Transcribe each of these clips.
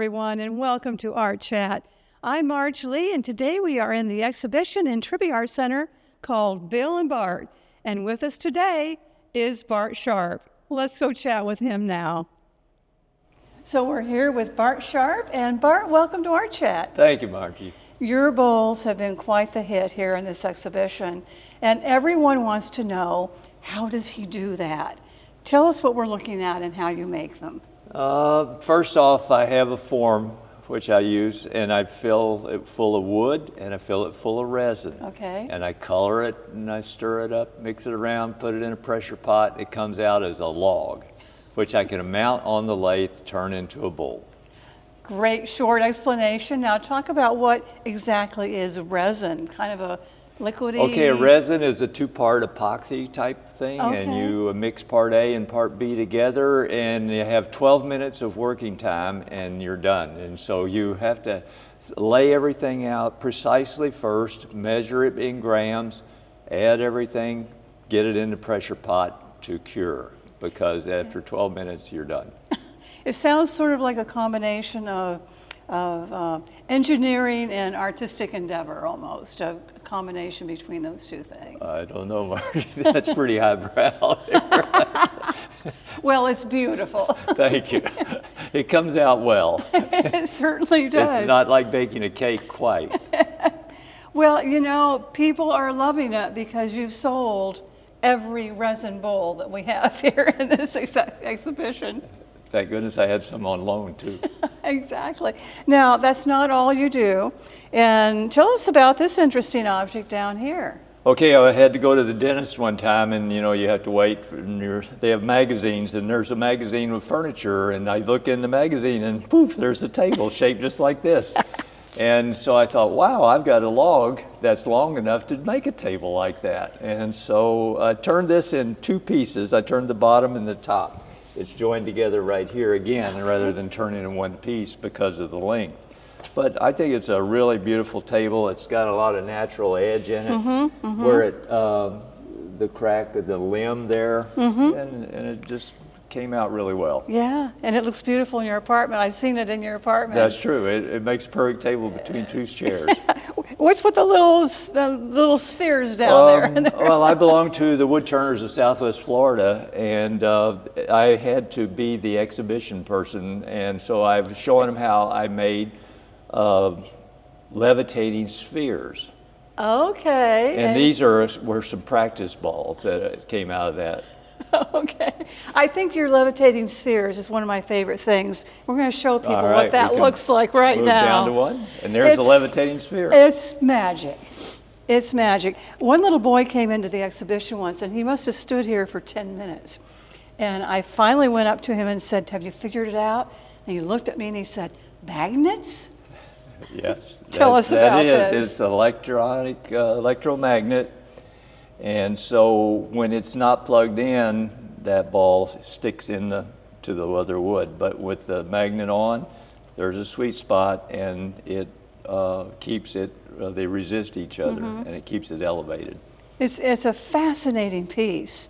everyone, and welcome to Art Chat. I'm Marge Lee, and today we are in the exhibition in Tribby Art Center called Bill and Bart. And with us today is Bart Sharp. Let's go chat with him now. So we're here with Bart Sharp, and Bart, welcome to Art Chat. Thank you, Margie. Your bowls have been quite the hit here in this exhibition, and everyone wants to know, how does he do that? Tell us what we're looking at and how you make them. First off, I have a form which I use, and I fill it full of wood and I fill it full of resin. Okay. And I color it and I stir it up, mix it around, put it in a pressure pot. It comes out as a log, which I can mount on the lathe, turn into a bowl. Great short explanation. Now talk about what exactly is resin, kind of a liquidy. Okay, a resin is a two-part epoxy type thing, Okay. and you mix part A and part B together, and you have 12 minutes of working time and you're done. And so you have to lay everything out precisely first, measure it in grams, add everything, get it in the pressure pot to cure, because after 12 minutes you're done. It sounds sort of like a combination of engineering and artistic endeavor, almost, a combination between those two things. I don't know, Margie. That's pretty highbrow. Well, it's beautiful. Thank you. It comes out well. It certainly does. It's not like baking a cake quite. Well, you know, people are loving it because you've sold every resin bowl that we have here in this exhibition. Thank goodness I had some on loan too. Exactly. Now, that's not all you do. And tell us about this interesting object down here. Okay, I had to go to the dentist one time, and you know, you have to wait they have magazines, and there's a magazine with furniture, and I look in the magazine and poof, there's a table shaped just like this. And so I thought, wow, I've got a log that's long enough to make a table like that. And so I turned this in two pieces. I turned the bottom and the top. It's joined together right here again, rather than turning in one piece because of the length. But I think it's a really beautiful table. It's got a lot of natural edge in it, where it, the crack of the limb there, and it just came out really well. Yeah, and it looks beautiful in your apartment. I've seen it in your apartment. That's true. It makes a perfect table between two chairs. What's with the little spheres down there? Well, I belong to the Woodturners of Southwest Florida, and I had to be the exhibition person, and so I was showing them how I made levitating spheres. Okay. And these were some practice balls that came out of that. Okay. I think your levitating spheres is one of my favorite things. We're going to show people what that looks like right move now. Down to one, and there's the levitating sphere. It's magic. It's magic. One little boy came into the exhibition once, and he must have stood here for 10 minutes. And I finally went up to him and said, "Have you figured it out?" And he looked at me and he said, "Magnets?" Yes. Tell us about this. It's electronic electromagnet. And so when it's not plugged in, that ball sticks to the other wood. But with the magnet on, there's a sweet spot, and it keeps it, they resist each other, and it keeps it elevated. It's a fascinating piece.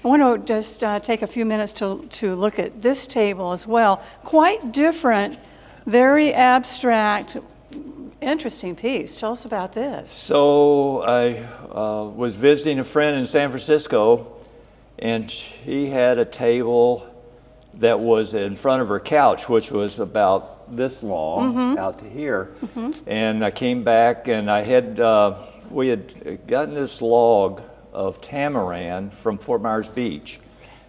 I want to just take a few minutes to look at this table as well. Quite different, very abstract, interesting piece. Tell us about this. So I was visiting a friend in San Francisco, and she had a table that was in front of her couch, which was about this long, out to here. And I came back, and we had gotten this log of tamarin from Fort Myers Beach,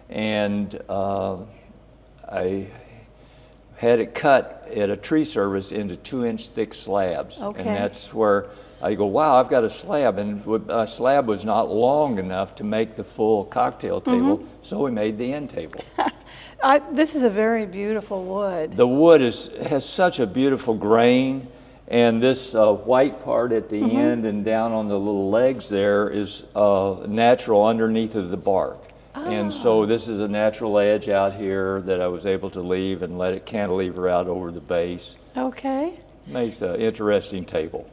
and I had it cut at a tree service into 2-inch thick slabs. Okay. And that's where I go, wow, I've got a slab, and a slab was not long enough to make the full cocktail table, so we made the end table. This is a very beautiful wood. The wood has such a beautiful grain, and this white part at the end and down on the little legs there is natural underneath of the bark. And so this is a natural edge out here that I was able to leave and let it cantilever out over the base. Okay. Makes an interesting table.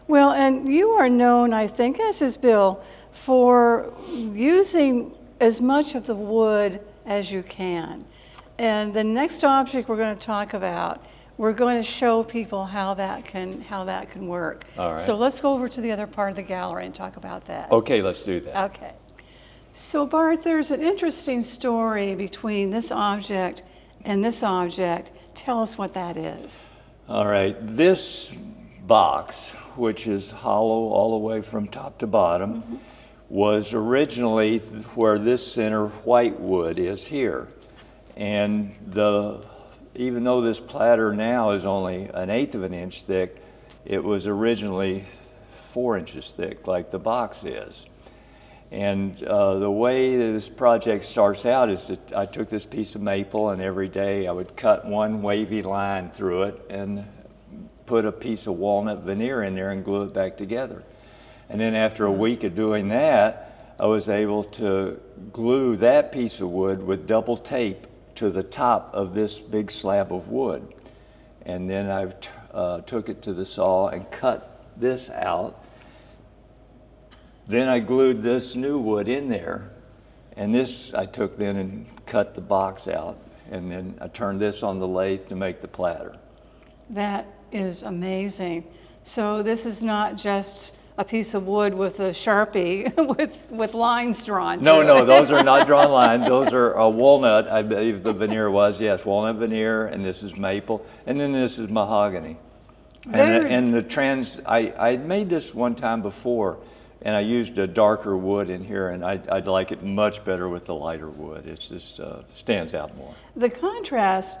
Well, and you are known, I think, as is Bill, for using as much of the wood as you can. And the next object we're going to talk about we're going to show people how that can work. All right. So let's go over to the other part of the gallery and talk about that. Okay, let's do that. Okay. So Bart, there's an interesting story between this object and this object. Tell us what that is. All right, this box, which is hollow all the way from top to bottom, was originally where this center white wood is here. And even though this platter now is only 1/8 of an inch thick, it was originally 4 inches thick, like the box is. And the way that this project starts out is that I took this piece of maple, and every day I would cut one wavy line through it and put a piece of walnut veneer in there and glue it back together. And then after a week of doing that, I was able to glue that piece of wood with double tape to the top of this big slab of wood. And then I took it to the saw and cut this out. Then I glued this new wood in there, and this I took then and cut the box out, and then I turned this on the lathe to make the platter. That is amazing. So this is not just a piece of wood with a Sharpie with lines drawn No, through it. those are not drawn lines. Those are a walnut, I believe the veneer was, yes, walnut veneer, and this is maple, and then this is mahogany. And I made this one time before, and I used a darker wood in here, and I'd like it much better with the lighter wood. It just stands out more. The contrast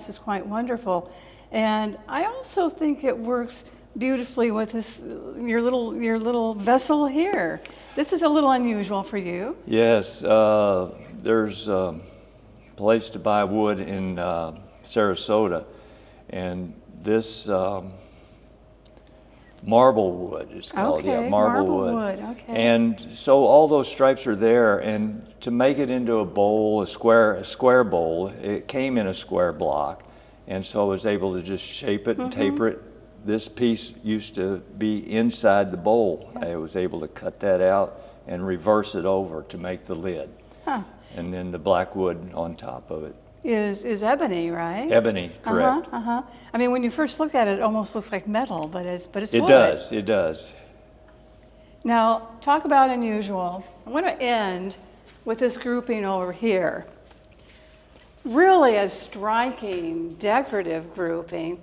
is quite wonderful, and I also think it works beautifully with this your little vessel here. This is a little unusual for you. Yes, there's a place to buy wood in Sarasota, and this marble wood is called. Okay, Yeah, marble wood. Okay. And so all those stripes are there, and to make it into a bowl, a square bowl, it came in a square block, and so I was able to just shape it and taper it. This piece used to be inside the bowl. I was able to cut that out and reverse it over to make the lid. Huh. And then the black wood on top of it. Is ebony, right? Ebony, correct. I mean, when you first look at it, it almost looks like metal, but it's wood. It does. Now, talk about unusual. I want to end with this grouping over here. Really a striking, decorative grouping.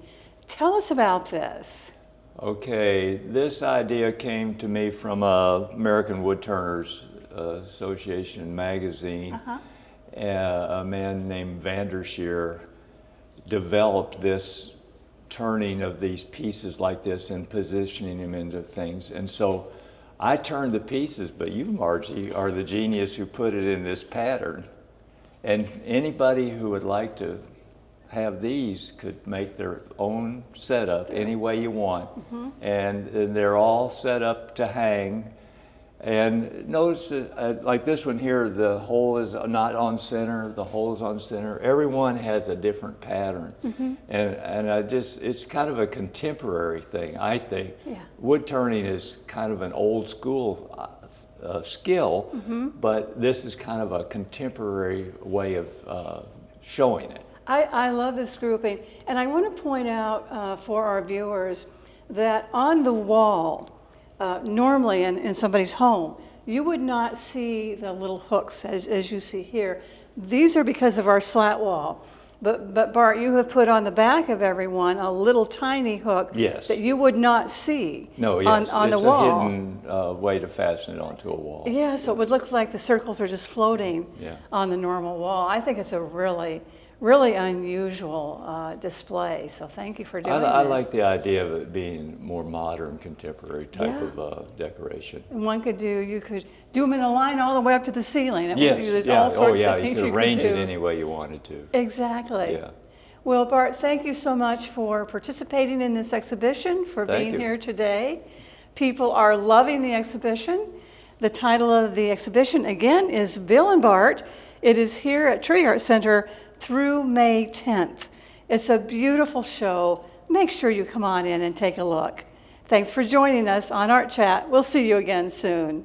Tell us about this. Okay, this idea came to me from American Woodturners Association magazine. A man named Vandershear developed this turning of these pieces like this and positioning them into things. And so I turned the pieces, but you, Margie, are the genius who put it in this pattern. And anybody who would like to have these could make their own setup any way you want. And they're all set up to hang. And notice that, like this one here, the hole is not on center, the hole is on center. Everyone has a different pattern. And it's kind of a contemporary thing, I think. Wood turning is kind of an old school skill, but this is kind of a contemporary way of showing it. I love this grouping, and I want to point out for our viewers that on the wall, normally in somebody's home, you would not see the little hooks as you see here. These are because of our slat wall. But Bart, you have put on the back of everyone a little tiny hook that you would not see on the wall. It's a hidden way to fasten it onto a wall. Yeah, so it would look like the circles are just floating on the normal wall. I think it's a really unusual display, so thank you for doing I this. like the idea of it being more modern, contemporary type of decoration. And you could do them in a line all the way up to the ceiling. Yes, all sorts of things you could arrange it any way you wanted to. Exactly. Yeah. Well, Bart, thank you so much for participating in this exhibition, for being here today. People are loving the exhibition. The title of the exhibition, again, is Bill and Bart. It is here at Tribby Art Center through May 10th. It's a beautiful show. Make sure you come on in and take a look. Thanks for joining us on Art Chat. We'll see you again soon.